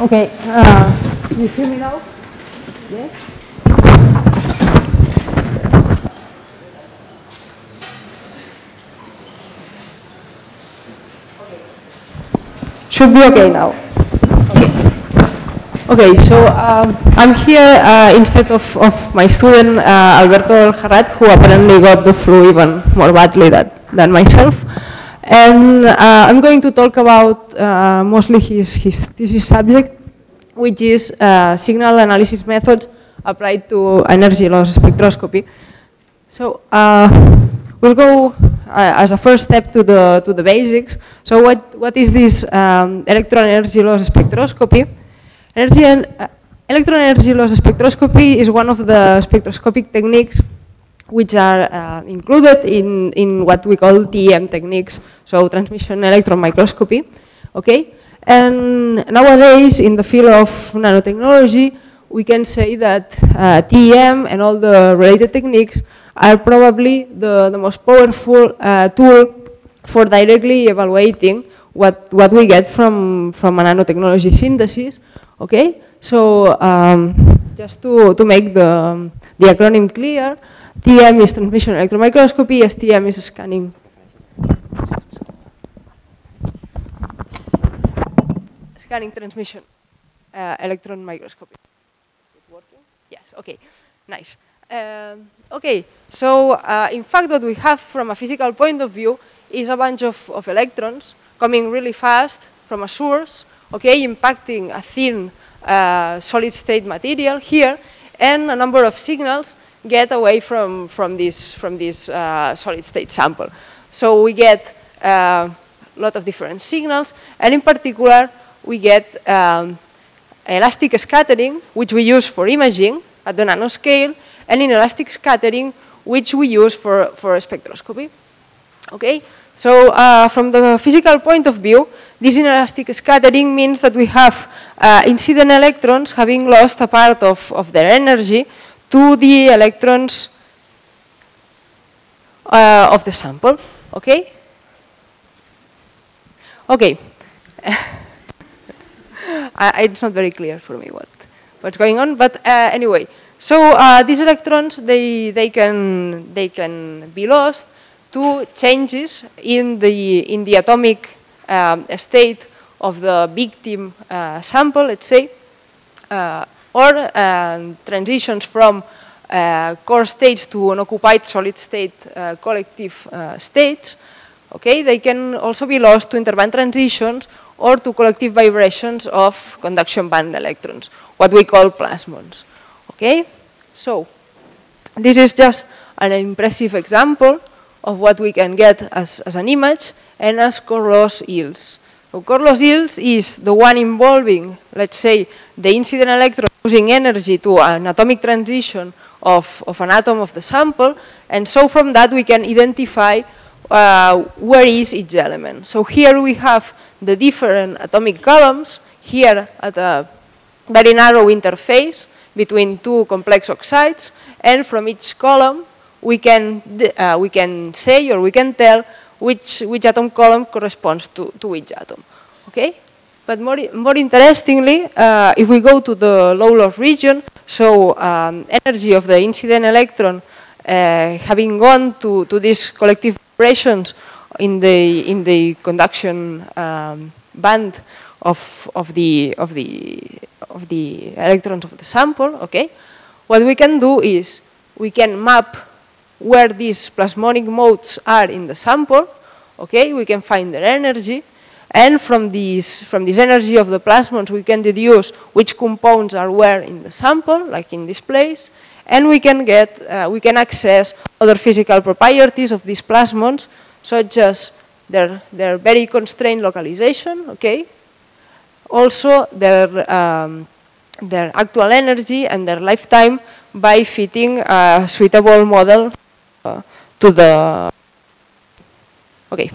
Okay, you hear me now? Yes? Should be okay now. Okay, so I'm here instead of my student Alberto Aljarrat, who apparently got the flu even more badly than myself. And I'm going to talk about mostly his thesis subject, which is signal analysis methods applied to energy loss spectroscopy. So we'll go as a first step to the basics. So what is this electron energy loss spectroscopy? Electron energy loss spectroscopy is one of the spectroscopic techniques which are included in what we call TEM techniques, so transmission electron microscopy. Okay? And nowadays, in the field of nanotechnology, we can say that TEM and all the related techniques are probably the most powerful tool for directly evaluating what we get from a nanotechnology synthesis. Okay, so just to make the acronym clear, TEM is transmission electron microscopy, STM is scanning transmission electron microscopy. Is it working? Yes. Okay. Nice. Okay. So in fact, what we have from a physical point of view is a bunch of electrons coming really fast from a source, okay, impacting a thin solid-state material here, and a number of signals get away from this solid-state sample. So we get a lot of different signals, and in particular, we get elastic scattering, which we use for imaging at the nanoscale, and inelastic scattering, which we use for spectroscopy. Okay? So from the physical point of view, this inelastic scattering means that we have incident electrons having lost a part of their energy to the electrons of the sample. Okay? Okay. It's not very clear for me what's going on, but anyway. So these electrons, they can be lost to changes in the atomic state of the victim sample, let's say, or transitions from core states to unoccupied solid state collective states. Okay, they can also be lost to interband transitions or to collective vibrations of conduction band electrons, what we call plasmons. Okay, so this is just an impressive example of what we can get as an image and as core loss yields. So core loss yields is the one involving, let's say, the incident electron losing energy to an atomic transition of an atom of the sample, and so from that we can identify where is each element. So here we have the different atomic columns, here at a very narrow interface between two complex oxides, and from each column we can say, or we can tell which atom column corresponds to which atom. Okay? But more interestingly, if we go to the low loss region, so energy of the incident electron having gone to these collective vibrations in the conduction band of the electrons of the sample. Okay, what we can do is we can map where these plasmonic modes are in the sample. Okay, we can find their energy, and from this energy of the plasmons, we can deduce which compounds are where in the sample, like in this place, and we can access other physical properties of these plasmons, such as their very constrained localization. Okay, also their actual energy and their lifetime by fitting a suitable model to the. Okay.